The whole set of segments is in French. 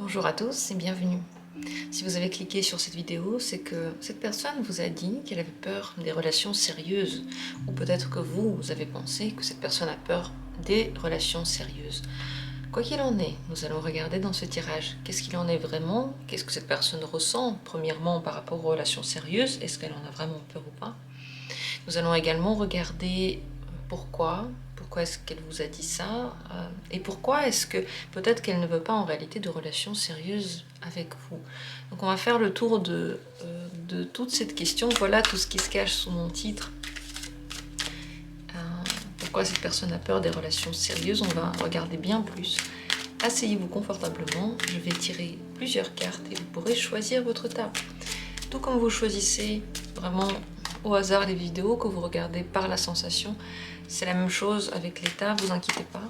Bonjour à tous et bienvenue. Si vous avez cliqué sur cette vidéo, c'est que cette personne vous a dit qu'elle avait peur des relations sérieuses. Ou peut-être que vous avez pensé que cette personne a peur des relations sérieuses. Quoi qu'il en est, nous allons regarder dans ce tirage qu'est-ce qu'il en est vraiment, qu'est-ce que cette personne ressent, premièrement par rapport aux relations sérieuses, est-ce qu'elle en a vraiment peur ou pas. Nous allons également regarder pourquoi est-ce qu'elle vous a dit ça, et pourquoi est-ce que peut-être qu'elle ne veut pas en réalité de relations sérieuses avec vous. Donc on va faire le tour de toute cette question. Voilà tout ce qui se cache sous mon titre. Pourquoi cette personne a peur des relations sérieuses, on va regarder bien plus. Asseyez-vous confortablement, je vais tirer plusieurs cartes et vous pourrez choisir votre table. Tout comme vous choisissez vraiment au hasard les vidéos que vous regardez par la sensation, c'est la même chose avec l'état, vous inquiétez pas.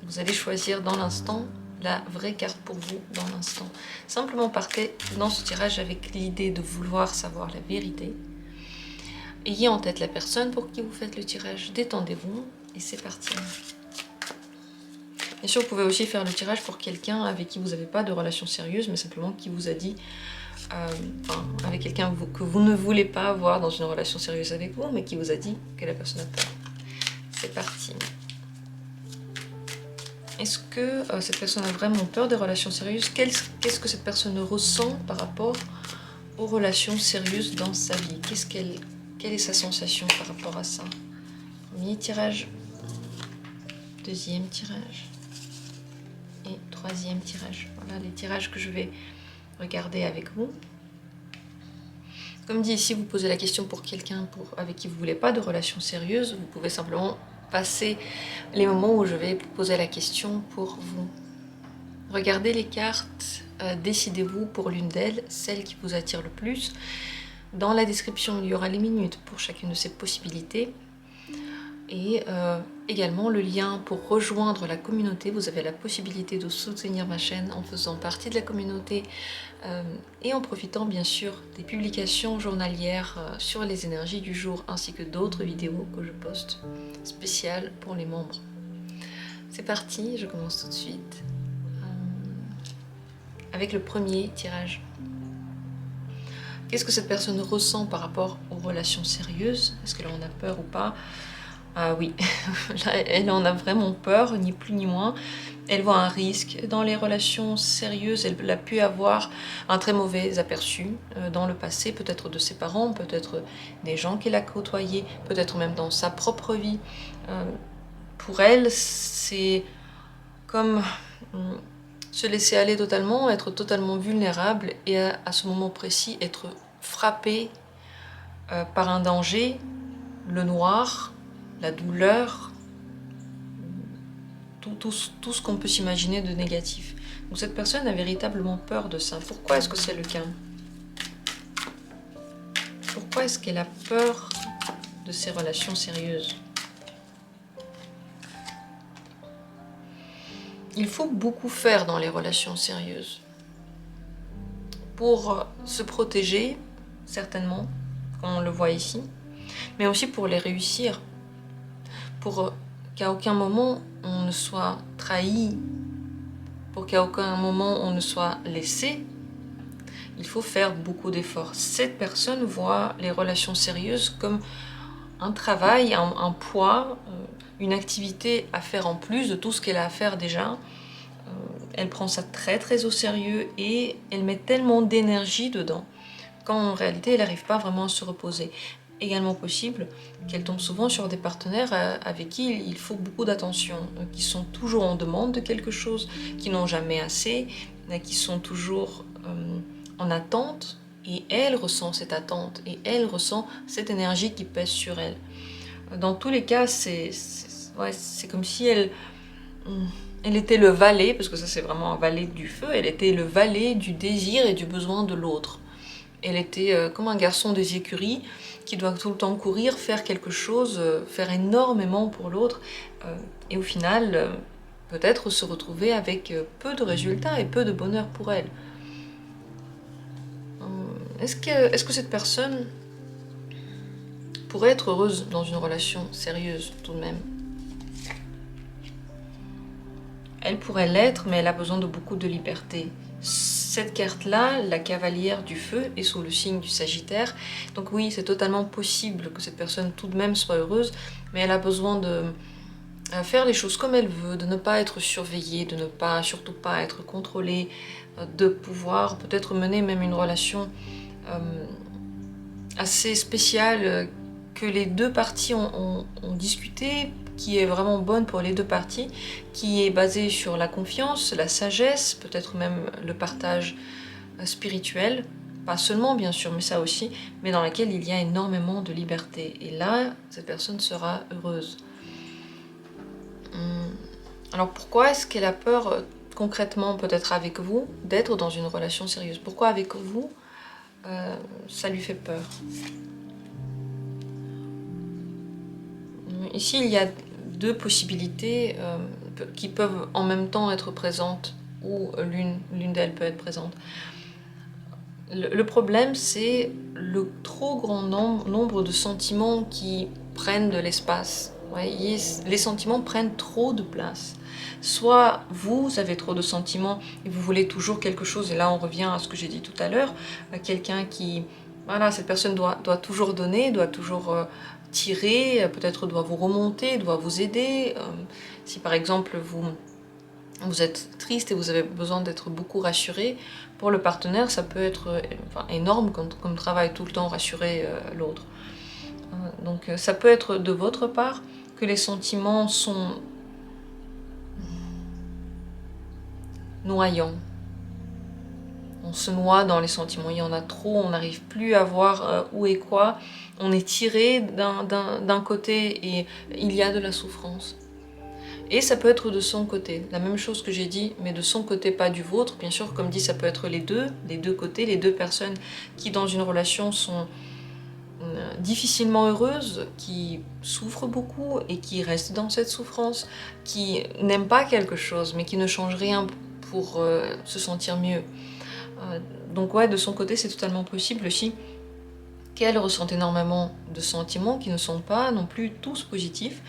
Vous allez choisir dans l'instant la vraie carte pour vous dans l'instant. Simplement partez dans ce tirage avec l'idée de vouloir savoir la vérité. Ayez en tête la personne pour qui vous faites le tirage, détendez-vous et c'est parti. Bien sûr, vous pouvez aussi faire le tirage pour quelqu'un avec qui vous n'avez pas de relation sérieuse, mais simplement qui vous a dit, avec quelqu'un que vous ne voulez pas avoir dans une relation sérieuse avec vous, mais qui vous a dit que la personne a peur. C'est parti. Est-ce que cette personne a vraiment peur des relations sérieuses? Qu'est-ce que cette personne ressent par rapport aux relations sérieuses dans sa vie? Quelle est sa sensation par rapport à ça? Premier tirage, deuxième tirage et troisième tirage. Voilà les tirages que je vais regarder avec vous. Comme dit ici, vous posez la question pour quelqu'un avec qui vous ne voulez pas de relation sérieuse, vous pouvez simplement passer les moments où je vais poser la question pour vous. Regardez les cartes, décidez-vous pour l'une d'elles, celle qui vous attire le plus. Dans la description, il y aura les minutes pour chacune de ces possibilités. Et également le lien pour rejoindre la communauté. Vous avez la possibilité de soutenir ma chaîne en faisant partie de la communauté et en profitant bien sûr des publications journalières sur les énergies du jour ainsi que d'autres vidéos que je poste spéciales pour les membres. C'est parti, je commence tout de suite avec le premier tirage. Qu'est-ce que cette personne ressent par rapport aux relations sérieuses? Est-ce qu'elle en a peur ou pas? Ah oui, elle en a vraiment peur, ni plus ni moins. Elle voit un risque dans les relations sérieuses. Elle a pu avoir un très mauvais aperçu dans le passé, peut-être de ses parents, peut-être des gens qu'elle a côtoyés, peut-être même dans sa propre vie. Pour elle, c'est comme se laisser aller totalement, être totalement vulnérable et à ce moment précis, être frappé par un danger, le noir, la douleur, tout ce qu'on peut s'imaginer de négatif. Donc cette personne a véritablement peur de ça. Pourquoi est-ce que c'est le cas? Pourquoi est-ce qu'elle a peur de ces relations sérieuses? Il faut beaucoup faire dans les relations sérieuses. Pour se protéger, certainement, comme on le voit ici, mais aussi pour les réussir. Pour qu'à aucun moment on ne soit trahi, pour qu'à aucun moment on ne soit laissé, il faut faire beaucoup d'efforts. Cette personne voit les relations sérieuses comme un travail, un poids, une activité à faire en plus de tout ce qu'elle a à faire déjà. Elle prend ça très très au sérieux et elle met tellement d'énergie dedans qu'en réalité elle n'arrive pas vraiment à se reposer. Également possible qu'elle tombe souvent sur des partenaires avec qui il faut beaucoup d'attention, qui sont toujours en demande de quelque chose, qui n'ont jamais assez, qui sont toujours en attente, et elle ressent cette attente, et elle ressent cette énergie qui pèse sur elle. Dans tous les cas, c'est comme si elle était le valet, parce que ça c'est vraiment un valet du feu, elle était le valet du désir et du besoin de l'autre. Elle était comme un garçon des écuries qui doit tout le temps courir, faire quelque chose, faire énormément pour l'autre, et au final, peut-être se retrouver avec peu de résultats et peu de bonheur pour elle. Est-ce que cette personne pourrait être heureuse dans une relation sérieuse tout de même? Elle pourrait l'être, mais elle a besoin de beaucoup de liberté. cette carte-là, la cavalière du feu, est sous le signe du Sagittaire. Donc oui, c'est totalement possible que cette personne tout de même soit heureuse, mais elle a besoin de faire les choses comme elle veut, de ne pas être surveillée, de ne pas, surtout pas être contrôlée, de pouvoir peut-être mener même une relation assez spéciale que les deux parties ont discuté, qui est vraiment bonne pour les deux parties, qui est basée sur la confiance, la sagesse, peut-être même le partage spirituel, pas seulement bien sûr, mais ça aussi, mais dans laquelle il y a énormément de liberté. Et là, cette personne sera heureuse. Alors pourquoi est-ce qu'elle a peur concrètement, peut-être avec vous, d'être dans une relation sérieuse? Pourquoi avec vous, ça lui fait peur? Ici, il y a deux possibilités qui peuvent en même temps être présentes, ou l'une d'elles peut être présente. Le problème, c'est le trop grand nombre de sentiments qui prennent de l'espace. Voyez, les sentiments prennent trop de place. Soit vous avez trop de sentiments et vous voulez toujours quelque chose, et là on revient à ce que j'ai dit tout à l'heure, quelqu'un qui, voilà, cette personne doit toujours donner, doit toujours tirer, peut-être doit vous remonter, doit vous aider. Si par exemple vous êtes triste et vous avez besoin d'être beaucoup rassuré, pour le partenaire, ça peut être énorme comme travail, tout le temps rassurer l'autre. Donc ça peut être de votre part que les sentiments sont noyants. On se noie dans les sentiments, il y en a trop, on n'arrive plus à voir où et quoi. On est tiré d'un côté et il y a de la souffrance. Et ça peut être de son côté, la même chose que j'ai dit, mais de son côté, pas du vôtre. Bien sûr, comme dit, ça peut être les deux côtés, les deux personnes qui dans une relation sont difficilement heureuses, qui souffrent beaucoup et qui restent dans cette souffrance, qui n'aiment pas quelque chose, mais qui ne changent rien pour se sentir mieux. Donc ouais, de son côté, c'est totalement possible aussi qu'elle ressente énormément de sentiments qui ne sont pas non plus tous positifs,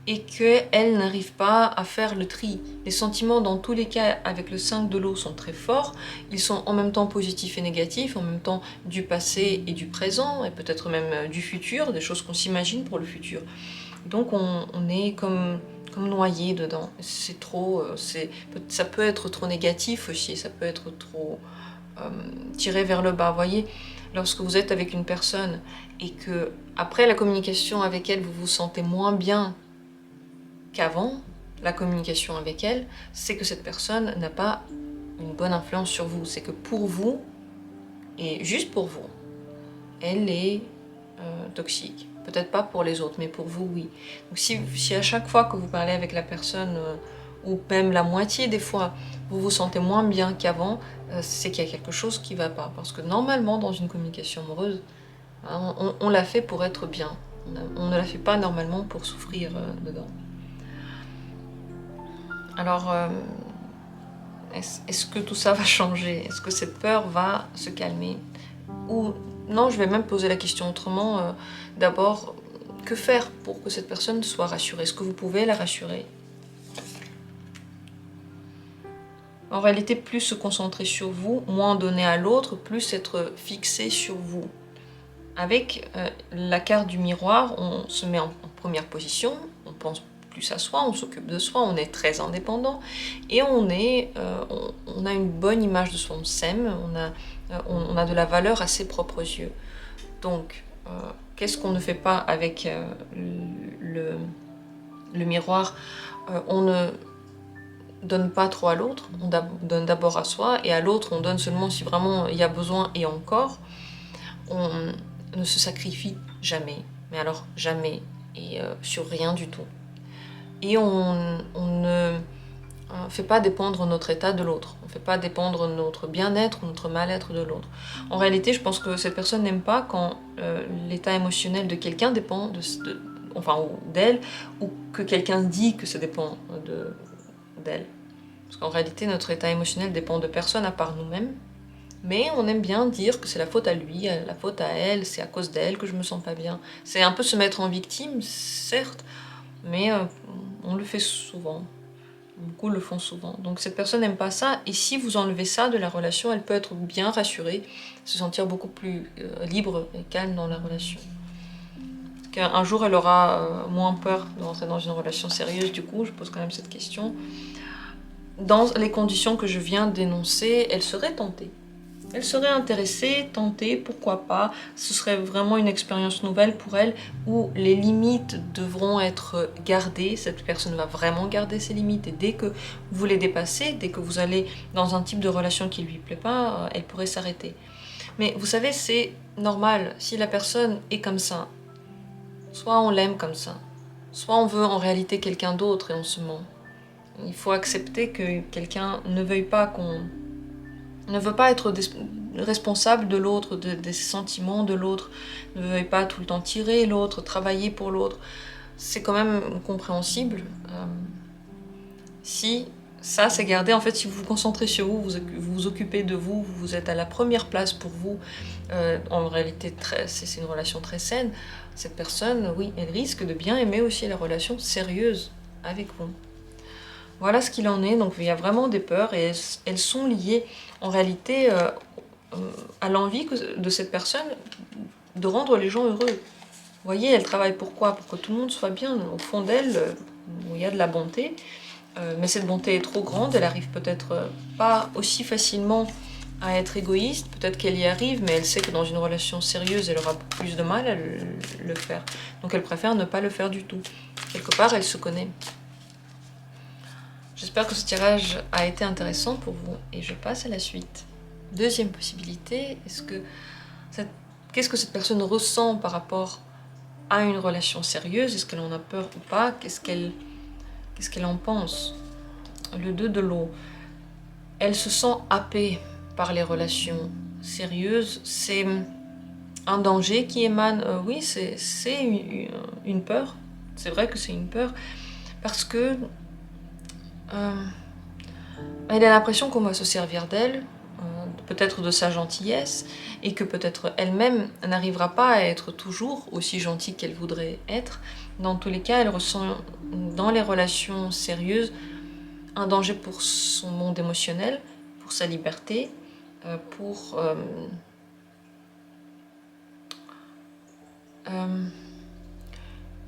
et qu'elle n'arrive pas à faire le tri. Les sentiments, dans tous les cas, avec le 5 de l'eau, sont très forts. Ils sont en même temps positifs et négatifs, en même temps du passé et du présent, et peut-être même du futur, des choses qu'on s'imagine pour le futur. Donc on est comme noyé dedans. C'est trop, ça peut être trop négatif aussi, ça peut être trop tiré vers le bas. Vous voyez, lorsque vous êtes avec une personne et que après la communication avec elle, vous vous sentez moins bien qu'avant la communication avec elle, c'est que cette personne n'a pas une bonne influence sur vous. C'est que pour vous, et juste pour vous, elle est toxique. Peut-être pas pour les autres, mais pour vous, oui. Donc si à chaque fois que vous parlez avec la personne, ou même la moitié des fois, vous vous sentez moins bien qu'avant, c'est qu'il y a quelque chose qui ne va pas. Parce que normalement, dans une communication amoureuse, on l'a fait pour être bien. On ne la fait pas normalement pour souffrir dedans. Alors, est-ce que tout ça va changer? Est-ce que cette peur va se calmer? Ou non, je vais même poser la question autrement. D'abord, que faire pour que cette personne soit rassurée? Est-ce que vous pouvez la rassurer? En réalité, plus se concentrer sur vous, moins donner à l'autre, plus être fixé sur vous. Avec la carte du miroir, on se met en première position, on pense plus à soi, on s'occupe de soi, on est très indépendant et on a une bonne image de soi, on s'aime, on a de la valeur à ses propres yeux. Donc, qu'est-ce qu'on ne fait pas avec le miroir? On ne donne pas trop à l'autre, on donne d'abord à soi, et à l'autre on donne seulement si vraiment il y a besoin, et encore, on ne se sacrifie jamais, mais alors jamais, et sur rien du tout. Et on ne fait pas dépendre notre état de l'autre, on ne fait pas dépendre notre bien-être ou notre mal-être de l'autre. En réalité, je pense que cette personne n'aime pas quand l'état émotionnel de quelqu'un dépend d'elle, ou que quelqu'un dit que ça dépend d'elle. Parce qu'en réalité, notre état émotionnel dépend de personne à part nous-mêmes. Mais on aime bien dire que c'est la faute à lui, la faute à elle, c'est à cause d'elle que je me sens pas bien. C'est un peu se mettre en victime, certes, mais on le fait souvent. Beaucoup le font souvent. Donc cette personne n'aime pas ça, et si vous enlevez ça de la relation, elle peut être bien rassurée, se sentir beaucoup plus libre et calme dans la relation. Un jour, elle aura moins peur de rentrer dans une relation sérieuse. Du coup, je pose quand même cette question. Dans les conditions que je viens d'énoncer, elle serait tentée. Elle serait intéressée, tentée, pourquoi pas. Ce serait vraiment une expérience nouvelle pour elle où les limites devront être gardées. Cette personne va vraiment garder ses limites, et dès que vous les dépassez, dès que vous allez dans un type de relation qui ne lui plaît pas, elle pourrait s'arrêter. Mais vous savez, c'est normal. Si la personne est comme ça, soit on l'aime comme ça, soit on veut en réalité quelqu'un d'autre et on se ment. Il faut accepter que quelqu'un ne veuille pas ne veut pas être responsable de l'autre, des sentiments de l'autre, ne veuille pas tout le temps tirer l'autre, travailler pour l'autre. C'est quand même compréhensible. Si ça c'est gardé, en fait, si vous vous concentrez sur vous, vous vous occupez de vous, vous êtes à la première place pour vous, en réalité c'est une relation très saine, cette personne, oui, elle risque de bien aimer aussi la relation sérieuse avec vous. Voilà ce qu'il en est. Donc il y a vraiment des peurs, et elles sont liées en réalité à l'envie de cette personne de rendre les gens heureux. Vous voyez, elle travaille pourquoi? Pour que tout le monde soit bien. Au fond d'elle, il y a de la bonté, mais cette bonté est trop grande, elle arrive peut-être pas aussi facilement à être égoïste, peut-être qu'elle y arrive, mais elle sait que dans une relation sérieuse, elle aura plus de mal à le faire. Donc elle préfère ne pas le faire du tout. Quelque part, elle se connaît. J'espère que ce tirage a été intéressant pour vous, et je passe à la suite. Deuxième possibilité, qu'est-ce que cette personne ressent par rapport à une relation sérieuse? Est-ce qu'elle en a peur ou pas? Qu'est-ce qu'elle en pense? Le 2 de l'eau. Elle se sent happée par les relations sérieuses. C'est un danger qui émane, oui, c'est une peur. C'est vrai que c'est une peur, parce que elle a l'impression qu'on va se servir d'elle, peut-être de sa gentillesse, et que peut-être elle-même n'arrivera pas à être toujours aussi gentille qu'elle voudrait être. Dans tous les cas, elle ressent dans les relations sérieuses un danger pour son monde émotionnel, pour sa liberté, pour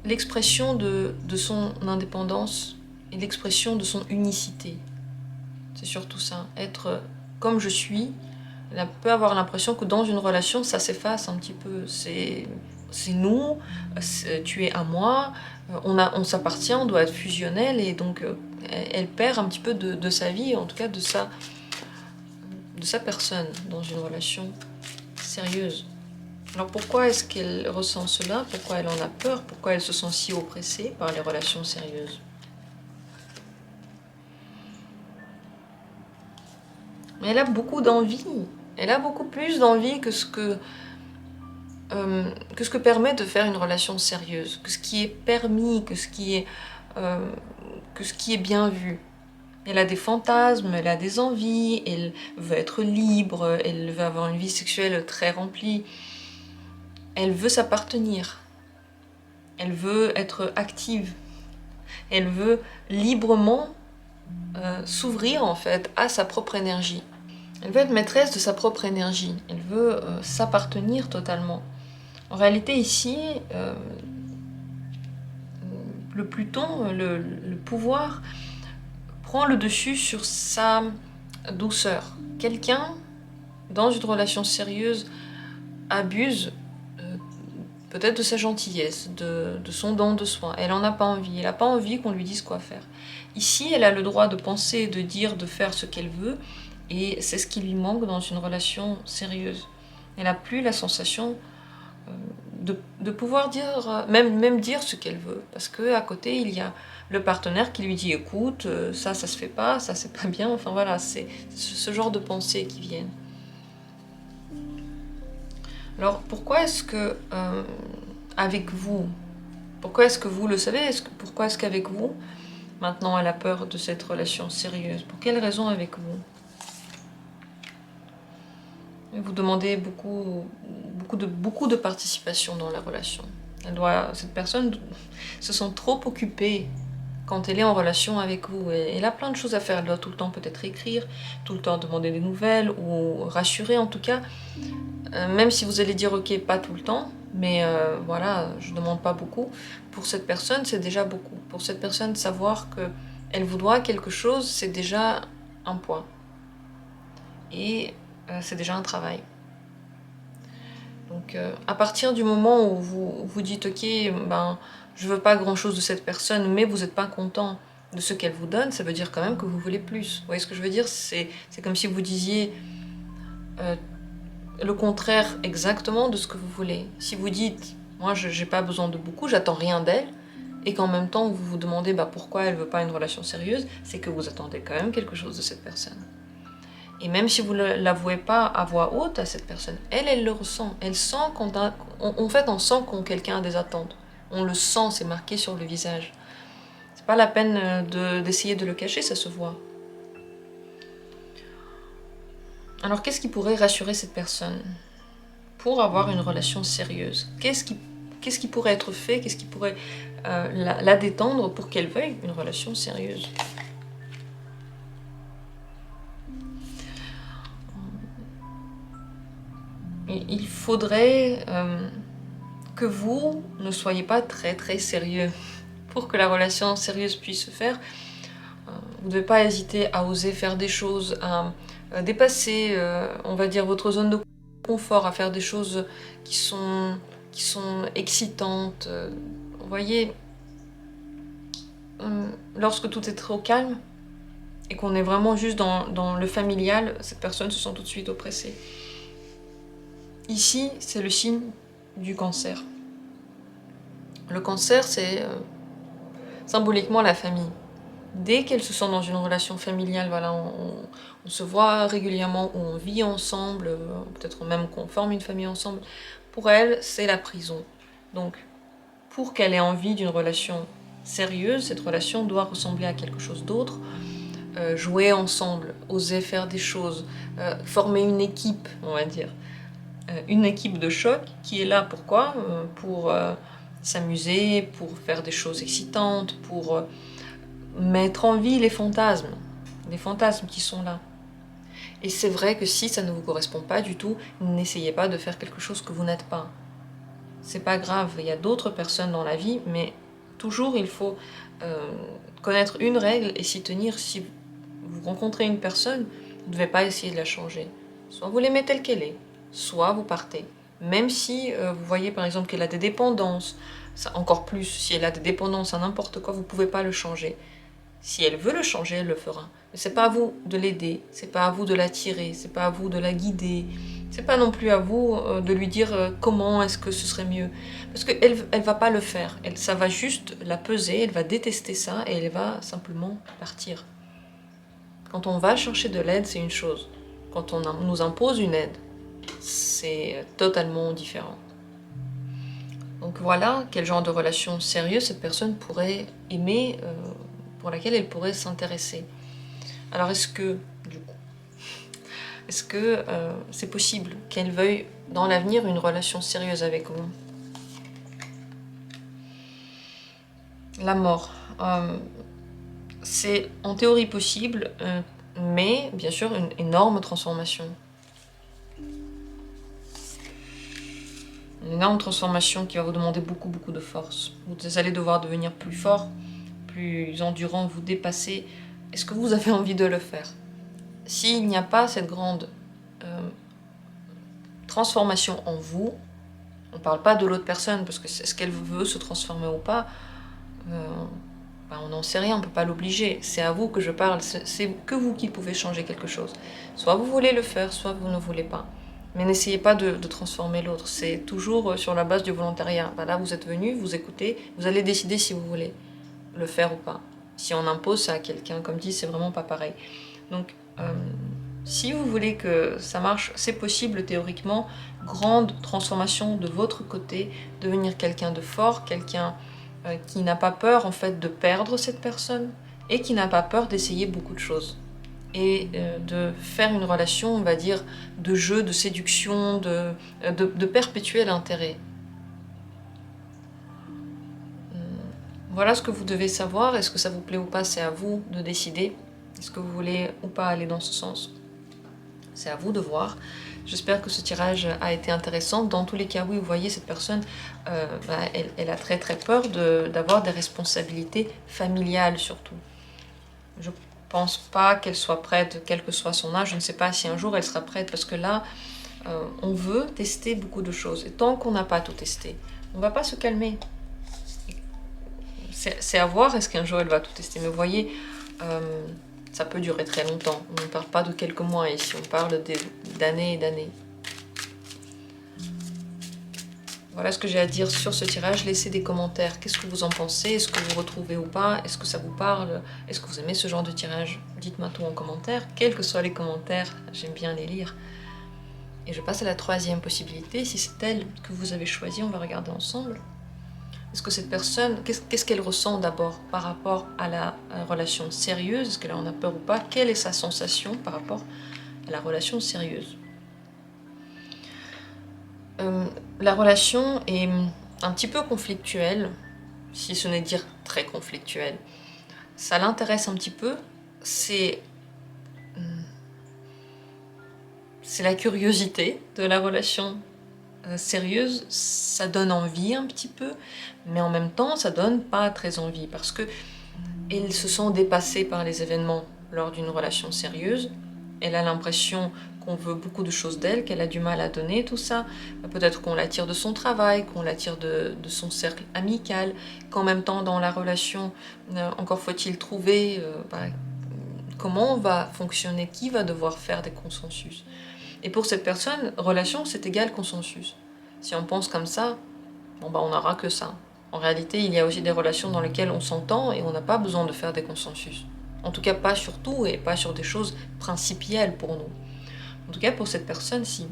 l'expression de son indépendance et l'expression de son unicité. C'est surtout ça, être comme je suis. Elle peut avoir l'impression que dans une relation, ça s'efface un petit peu. C'est nous, tu es à moi, on s'appartient, on doit être fusionnel, et donc elle perd un petit peu de sa vie, en tout cas de sa personne dans une relation sérieuse. Alors pourquoi est-ce qu'elle ressent cela? Pourquoi elle en a peur? Pourquoi elle se sent si oppressée par les relations sérieuses? Mais elle a beaucoup d'envie. Elle a beaucoup plus d'envie que ce que permet de faire une relation sérieuse, que ce qui est permis, que ce qui est bien vu. Elle a des fantasmes, elle a des envies, elle veut être libre, elle veut avoir une vie sexuelle très remplie. Elle veut s'appartenir. Elle veut être active. Elle veut librement s'ouvrir en fait à sa propre énergie. Elle veut être maîtresse de sa propre énergie. Elle veut s'appartenir totalement. En réalité ici, le Pluton, le pouvoir, prend le dessus sur sa douceur. Quelqu'un, dans une relation sérieuse, abuse peut-être de sa gentillesse, de son don de soi. Elle n'en a pas envie. Elle n'a pas envie qu'on lui dise quoi faire. Ici, elle a le droit de penser, de dire, de faire ce qu'elle veut, et c'est ce qui lui manque dans une relation sérieuse. Elle n'a plus la sensation de pouvoir dire, même dire ce qu'elle veut, parce qu'à côté, il y a le partenaire qui lui dit écoute, ça se fait pas, ça c'est pas bien, enfin voilà, c'est ce genre de pensées qui viennent. Alors pourquoi est-ce que avec vous, pourquoi est-ce que vous le savez, pourquoi est-ce qu'avec vous, maintenant elle a peur de cette relation sérieuse? Pour quelle raison avec vous? Vous demandez beaucoup de participation dans la relation. Cette personne se sent trop occupée quand elle est en relation avec vous. Elle a plein de choses à faire. Elle doit tout le temps peut-être écrire, tout le temps demander des nouvelles ou rassurer en tout cas. Même si vous allez dire ok, pas tout le temps, mais voilà, je demande pas beaucoup. Pour cette personne, c'est déjà beaucoup. Pour cette personne, savoir que elle vous doit quelque chose, c'est déjà un point. Et c'est déjà un travail. Donc à partir du moment où vous dites ok, ben je veux pas grand chose de cette personne, mais vous n'êtes pas content de ce qu'elle vous donne, ça veut dire quand même que vous voulez plus. Vous voyez ce que je veux dire? C'est comme si vous disiez le contraire exactement de ce que vous voulez. Si vous dites moi j'ai pas besoin de beaucoup, j'attends rien d'elle, et qu'en même temps vous vous demandez bah, pourquoi elle veut pas une relation sérieuse, c'est que vous attendez quand même quelque chose de cette personne. Et même si vous ne l'avouez pas à voix haute à cette personne, elle le ressent. Elle sent en fait, on sent quand quelqu'un a des attentes. On le sent, c'est marqué sur le visage. C'est pas la peine d'essayer de le cacher, ça se voit. Alors, qu'est-ce qui pourrait rassurer cette personne pour avoir une relation sérieuse? Qu'est-ce qui pourrait être fait? Qu'est-ce qui pourrait la détendre pour qu'elle veuille une relation sérieuse? Il faudrait que vous ne soyez pas très très sérieux. Pour que la relation sérieuse puisse se faire, vous ne devez pas hésiter à oser faire des choses, à dépasser, on va dire, votre zone de confort, à faire des choses qui sont excitantes. Vous voyez, lorsque tout est trop calme et qu'on est vraiment juste dans le familial, cette personne se sent tout de suite oppressée. Ici, c'est le signe du cancer. Le cancer, c'est symboliquement la famille. Dès qu'elles se sont dans une relation familiale, voilà, on se voit régulièrement, ou on vit ensemble, peut-être même qu'on forme une famille ensemble, pour elles, c'est la prison. Donc, pour qu'elle ait envie d'une relation sérieuse, cette relation doit ressembler à quelque chose d'autre, jouer ensemble, oser faire des choses, former une équipe, on va dire. Une équipe de choc qui est là pourquoi pour s'amuser, pour faire des choses excitantes, pour mettre en vie les fantasmes qui sont là. Et c'est vrai que si ça ne vous correspond pas du tout, n'essayez pas de faire quelque chose que vous n'êtes pas. C'est pas grave, il y a d'autres personnes dans la vie, mais toujours il faut connaître une règle et s'y tenir. Si vous rencontrez une personne, vous ne devez pas essayer de la changer. Soit vous l'aimez telle qu'elle est, soit vous partez. Même si vous voyez par exemple qu'elle a des dépendances, ça, encore plus, si elle a des dépendances à n'importe quoi, vous ne pouvez pas le changer. Si elle veut le changer, elle le fera. Mais c'est pas à vous de l'aider, c'est pas à vous de l'attirer, c'est pas à vous de la guider, c'est pas non plus à vous de lui dire comment est-ce que ce serait mieux. Parce qu'elle va pas le faire, ça va juste la peser, elle va détester ça et elle va simplement partir. Quand on va chercher de l'aide, c'est une chose. Quand on nous impose une aide, c'est totalement différent. Donc voilà quel genre de relation sérieuse cette personne pourrait aimer, pour laquelle elle pourrait s'intéresser. Alors est-ce que, du coup, est-ce que c'est possible qu'elle veuille dans l'avenir une relation sérieuse avec vous? La mort. C'est en théorie possible, mais bien sûr une énorme transformation. Une énorme transformation qui va vous demander beaucoup, beaucoup de force. Vous allez devoir devenir plus fort, plus endurant, vous dépasser. Est-ce que vous avez envie de le faire? S'il n'y a pas cette grande transformation en vous, on ne parle pas de l'autre personne, parce que est-ce qu'elle veut se transformer ou pas, ben on n'en sait rien, on ne peut pas l'obliger. C'est à vous que je parle, c'est que vous qui pouvez changer quelque chose. Soit vous voulez le faire, soit vous ne voulez pas. Mais n'essayez pas de transformer l'autre, c'est toujours sur la base du volontariat. Ben là, vous êtes venu, vous écoutez, vous allez décider si vous voulez le faire ou pas. Si on impose ça à quelqu'un, comme dit, c'est vraiment pas pareil. Donc, si vous voulez que ça marche, c'est possible théoriquement. Grande transformation de votre côté, devenir quelqu'un de fort, quelqu'un qui n'a pas peur en fait de perdre cette personne et qui n'a pas peur d'essayer beaucoup de choses. Et de faire une relation, on va dire, de jeu, de séduction, de perpétuel intérêt. Voilà ce que vous devez savoir. Est-ce que ça vous plaît ou pas, c'est à vous de décider. Est-ce que vous voulez ou pas aller dans ce sens? C'est à vous de voir. J'espère que ce tirage a été intéressant. Dans tous les cas, oui, vous voyez, cette personne, elle a très très peur d'avoir des responsabilités familiales surtout. Je pense pas qu'elle soit prête, quel que soit son âge. Je ne sais pas si un jour elle sera prête, parce que là, on veut tester beaucoup de choses. Et tant qu'on n'a pas tout testé, on ne va pas se calmer. C'est à voir, est-ce qu'un jour elle va tout tester. Mais vous voyez, ça peut durer très longtemps. On ne parle pas de quelques mois ici, on parle d'années et d'années. Voilà ce que j'ai à dire sur ce tirage. Laissez des commentaires. Qu'est-ce que vous en pensez? Est-ce que vous retrouvez ou pas? Est-ce que ça vous parle? Est-ce que vous aimez ce genre de tirage? Dites-moi tout en commentaire. Quels que soient les commentaires, j'aime bien les lire. Et je passe à la troisième possibilité. Si c'est elle que vous avez choisie, on va regarder ensemble. Est-ce que cette personne, qu'est-ce qu'elle ressent d'abord par rapport à la relation sérieuse? Est-ce qu'elle en a peur ou pas? Quelle est sa sensation par rapport à la relation sérieuse? La relation est un petit peu conflictuelle, si ce n'est dire très conflictuelle. Ça l'intéresse un petit peu, c'est la curiosité de la relation sérieuse. Ça donne envie un petit peu, mais en même temps ça donne pas très envie, parce que ils se sont dépassés par les événements lors d'une relation sérieuse. Elle a l'impression qu'on veut beaucoup de choses d'elle, qu'elle a du mal à donner tout ça. Peut-être qu'on l'attire de son travail, qu'on l'attire de son cercle amical, qu'en même temps dans la relation, encore faut-il trouver comment on va fonctionner, qui va devoir faire des consensus. Et pour cette personne, relation c'est égal consensus. Si on pense comme ça, bon on n'aura que ça. En réalité, il y a aussi des relations dans lesquelles on s'entend et on n'a pas besoin de faire des consensus. En tout cas, pas sur tout et pas sur des choses principielles pour nous. En tout cas, pour cette personne-ci,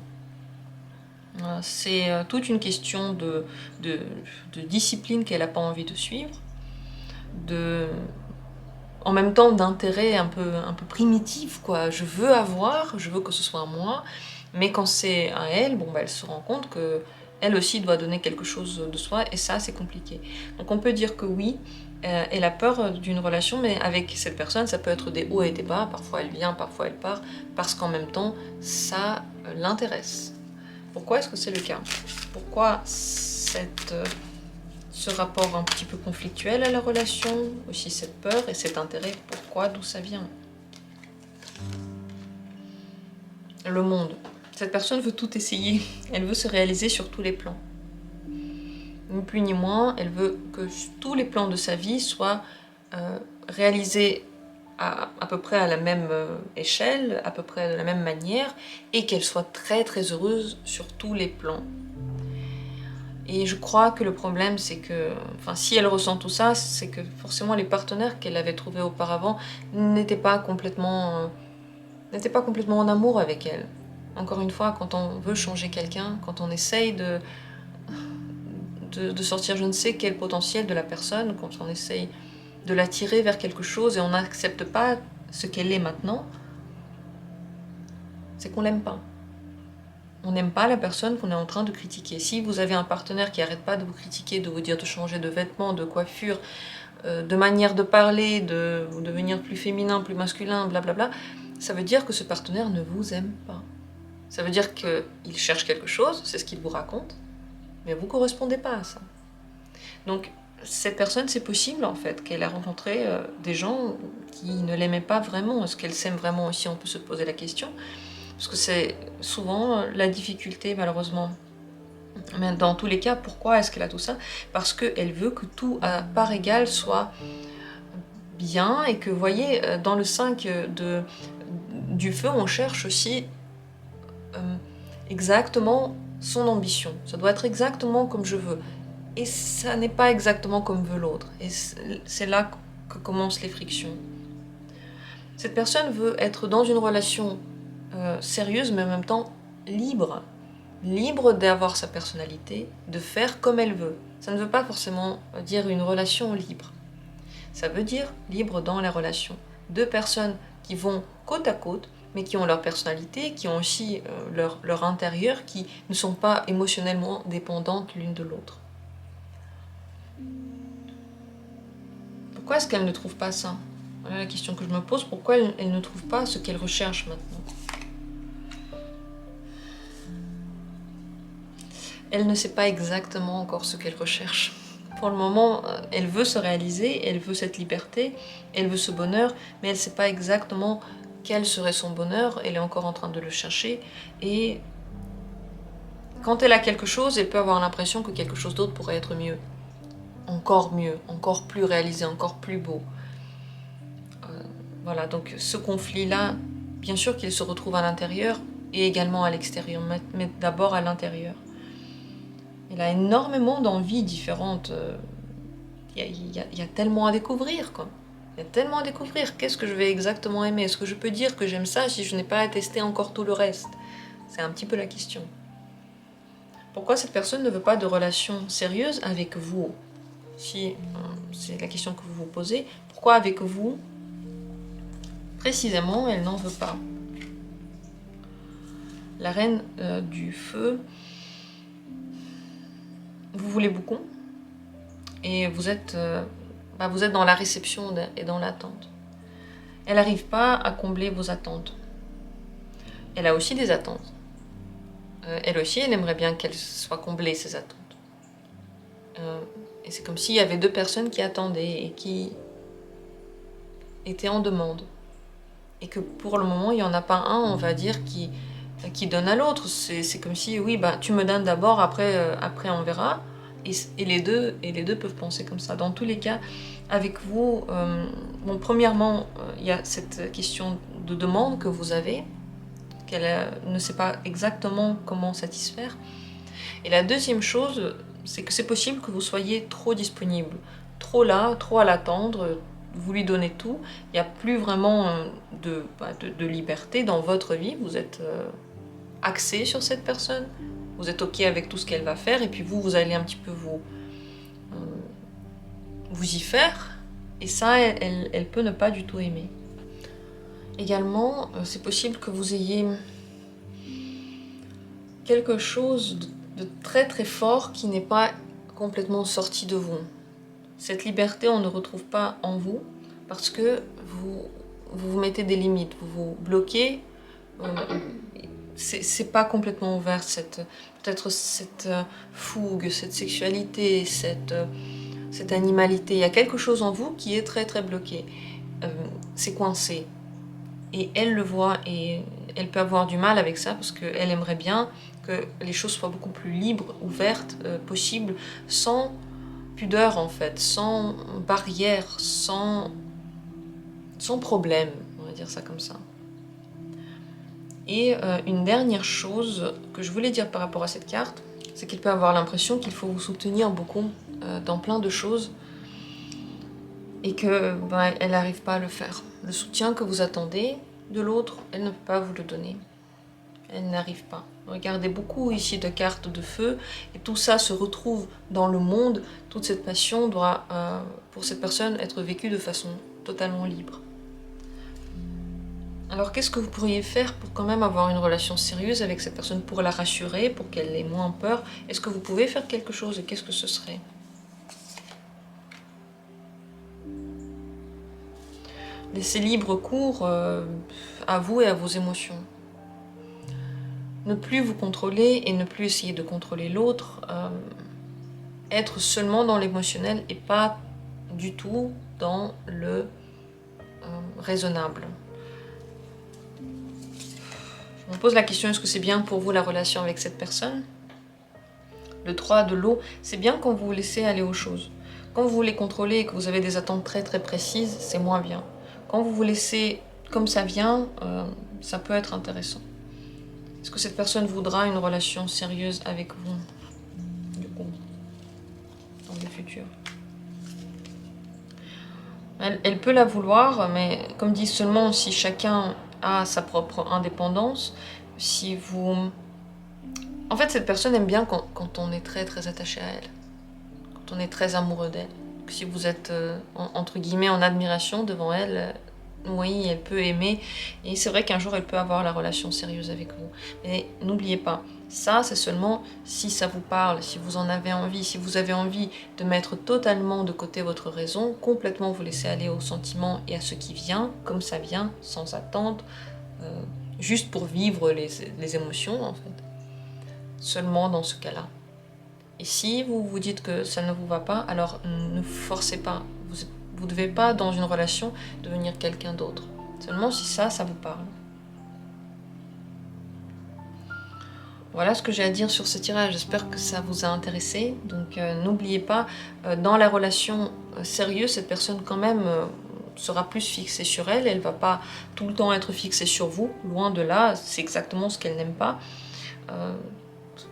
c'est toute une question de discipline qu'elle n'a pas envie de suivre, en même temps d'intérêt un peu primitif, quoi. Je veux que ce soit moi, mais quand c'est à elle, elle se rend compte que elle aussi doit donner quelque chose de soi, et ça, c'est compliqué. Donc on peut dire que oui, elle a peur d'une relation, mais avec cette personne, ça peut être des hauts et des bas. Parfois elle vient, parfois elle part, parce qu'en même temps, ça l'intéresse. Pourquoi est-ce que c'est le cas? Pourquoi ce rapport un petit peu conflictuel à la relation, aussi cette peur et cet intérêt? Pourquoi? D'où ça vient? Le monde. Cette personne veut tout essayer. Elle veut se réaliser sur tous les plans. Ni plus ni moins, elle veut que tous les plans de sa vie soient réalisés à peu près à la même échelle, à peu près de la même manière, et qu'elle soit très très heureuse sur tous les plans. Et je crois que le problème, c'est que, si elle ressent tout ça, c'est que forcément les partenaires qu'elle avait trouvés auparavant n'étaient pas complètement en amour avec elle. Encore une fois, quand on veut changer quelqu'un, quand on essaye de sortir je ne sais quel potentiel de la personne, quand on essaye de l'attirer vers quelque chose et on n'accepte pas ce qu'elle est maintenant, c'est qu'on l'aime pas. On n'aime pas la personne qu'on est en train de critiquer. Si vous avez un partenaire qui n'arrête pas de vous critiquer, de vous dire de changer de vêtements, de coiffure, de manière de parler, de devenir plus féminin, plus masculin, blablabla, ça veut dire que ce partenaire ne vous aime pas. Ça veut dire qu'il cherche quelque chose, c'est ce qu'il vous raconte, mais vous ne correspondez pas à ça. Donc, cette personne, c'est possible en fait qu'elle a rencontré des gens qui ne l'aimaient pas vraiment. Est-ce qu'elle s'aime vraiment aussi? On peut se poser la question. Parce que c'est souvent la difficulté, malheureusement. Mais dans tous les cas, pourquoi est-ce qu'elle a tout ça? Parce qu'elle veut que tout à part égale soit bien, et que, vous voyez, dans le 5 du feu, on cherche aussi exactement son ambition. Ça doit être exactement comme je veux. Et ça n'est pas exactement comme veut l'autre. Et c'est là que commencent les frictions. Cette personne veut être dans une relation sérieuse, mais en même temps libre. Libre d'avoir sa personnalité, de faire comme elle veut. Ça ne veut pas forcément dire une relation libre. Ça veut dire libre dans la relation. Deux personnes qui vont côte à côte, mais qui ont leur personnalité, qui ont aussi leur intérieur, qui ne sont pas émotionnellement dépendantes l'une de l'autre. Pourquoi est-ce qu'elle ne trouve pas ça? Voilà la question que je me pose. Pourquoi elle ne trouve pas ce qu'elle recherche maintenant? Elle ne sait pas exactement encore ce qu'elle recherche. Pour le moment, elle veut se réaliser, elle veut cette liberté, elle veut ce bonheur, mais elle ne sait pas exactement quel serait son bonheur. Elle est encore en train de le chercher. Et quand elle a quelque chose, elle peut avoir l'impression que quelque chose d'autre pourrait être mieux, encore plus réalisé, encore plus beau. Voilà, donc ce conflit-là, bien sûr qu'il se retrouve à l'intérieur et également à l'extérieur, mais d'abord à l'intérieur. Elle a énormément d'envies différentes. Il y a tellement à découvrir, quoi. Il y a tellement à découvrir. Qu'est-ce que je vais exactement aimer? Est-ce que je peux dire que j'aime ça si je n'ai pas testé encore tout le reste? C'est un petit peu la question. Pourquoi cette personne ne veut pas de relation sérieuse avec vous? Si c'est la question que vous vous posez, pourquoi avec vous, précisément, elle n'en veut pas? La reine du feu, vous voulez beaucoup et vous êtes dans la réception et dans l'attente. Elle n'arrive pas à combler vos attentes. Elle a aussi des attentes. Elle aussi, elle aimerait bien qu'elles soient comblées, ces attentes. Et c'est comme s'il y avait deux personnes qui attendaient et qui étaient en demande. Et que pour le moment, il n'y en a pas un, on va dire, qui donne à l'autre. C'est comme si, oui, tu me donnes d'abord, après on verra. Et les deux peuvent penser comme ça. Dans tous les cas, avec vous, premièrement, il y a cette question de demande que vous avez, qu'elle ne sait pas exactement comment satisfaire. Et la deuxième chose, c'est que c'est possible que vous soyez trop disponible, trop là, trop à l'attendre, vous lui donnez tout, il n'y a plus vraiment de liberté dans votre vie, vous êtes axé sur cette personne, vous êtes ok avec tout ce qu'elle va faire, et puis vous allez un petit peu vous y faire, et ça, elle peut ne pas du tout aimer. Également, c'est possible que vous ayez quelque chose de très très fort qui n'est pas complètement sorti de vous. Cette liberté, on ne retrouve pas en vous parce que vous mettez des limites, vous vous bloquez. C'est pas complètement ouvert, peut-être cette fougue, cette sexualité, cette animalité. Il y a quelque chose en vous qui est très très bloqué. C'est coincé. Et elle le voit et elle peut avoir du mal avec ça parce qu'elle aimerait bien que les choses soient beaucoup plus libres, ouvertes, possibles, sans pudeur en fait, sans barrière, sans problème, on va dire ça comme ça. Et une dernière chose que je voulais dire par rapport à cette carte, c'est qu'il peut avoir l'impression qu'il faut vous soutenir beaucoup dans plein de choses et que elle n'arrive pas à le faire. Le soutien que vous attendez de l'autre, elle ne peut pas vous le donner. Elle n'arrive pas. Regardez beaucoup ici de cartes de feu et tout ça se retrouve dans le monde. Toute cette passion doit, pour cette personne, être vécue de façon totalement libre. Alors qu'est-ce que vous pourriez faire pour quand même avoir une relation sérieuse avec cette personne, pour la rassurer, pour qu'elle ait moins peur? Est-ce que vous pouvez faire quelque chose et qu'est-ce que ce serait? Laissez libre cours à vous et à vos émotions. Ne plus vous contrôler et ne plus essayer de contrôler l'autre. Être seulement dans l'émotionnel et pas du tout dans le raisonnable. Je me pose la question, est-ce que c'est bien pour vous la relation avec cette personne? Le 3 de l'eau, c'est bien quand vous vous laissez aller aux choses. Quand vous voulez contrôler et que vous avez des attentes très très précises, c'est moins bien. Quand vous vous laissez comme ça vient, ça peut être intéressant. Est-ce que cette personne voudra une relation sérieuse avec vous, du coup, dans le futur? Elle peut la vouloir, mais comme dit, seulement si chacun a sa propre indépendance. Si vous... En fait, cette personne aime bien quand on est très très attaché à elle, quand on est très amoureux d'elle. Si vous êtes, entre guillemets, en admiration devant elle, oui, elle peut aimer. Et c'est vrai qu'un jour, elle peut avoir la relation sérieuse avec vous. Mais n'oubliez pas, Ça, c'est seulement si ça vous parle, si vous en avez envie, si vous avez envie de mettre totalement de côté votre raison, complètement vous laisser aller au sentiment et à ce qui vient, comme ça vient, sans attente, juste pour vivre les émotions en fait. Seulement dans ce cas-là. Et si vous vous dites que ça ne vous va pas, alors ne forcez pas. Vous ne devez pas, dans une relation, devenir quelqu'un d'autre. Seulement si ça vous parle. Voilà ce que j'ai à dire sur ce tirage. J'espère que ça vous a intéressé. Donc n'oubliez pas, dans la relation sérieuse, cette personne quand même sera plus fixée sur elle. Elle ne va pas tout le temps être fixée sur vous. Loin de là, c'est exactement ce qu'elle n'aime pas.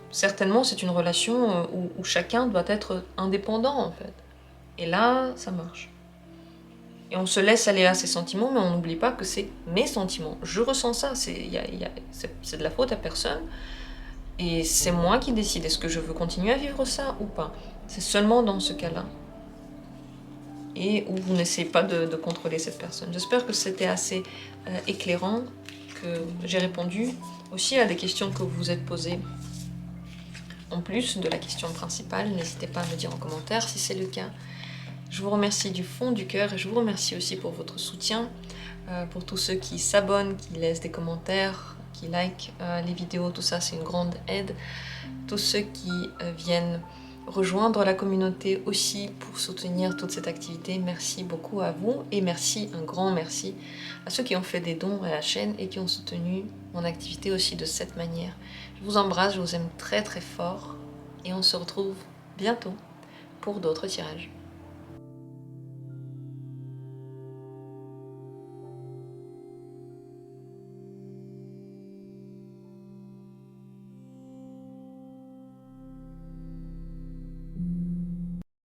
Certainement, c'est une relation où chacun doit être indépendant en fait. Et là, ça marche. Et on se laisse aller à ses sentiments, mais on n'oublie pas que c'est mes sentiments. Je ressens ça, c'est de la faute à personne. Et c'est moi qui décide, est-ce que je veux continuer à vivre ça ou pas? C'est seulement dans ce cas-là. Et où vous n'essayez pas de contrôler cette personne. J'espère que c'était assez éclairant, que j'ai répondu aussi à des questions que vous vous êtes posées. En plus de la question principale, n'hésitez pas à me dire en commentaire si c'est le cas. Je vous remercie du fond du cœur et je vous remercie aussi pour votre soutien, pour tous ceux qui s'abonnent, qui laissent des commentaires, qui likent les vidéos, tout ça c'est une grande aide. Tous ceux qui viennent rejoindre la communauté aussi pour soutenir toute cette activité, merci beaucoup à vous et merci, un grand merci à ceux qui ont fait des dons à la chaîne et qui ont soutenu mon activité aussi de cette manière. Je vous embrasse, je vous aime très très fort et on se retrouve bientôt pour d'autres tirages.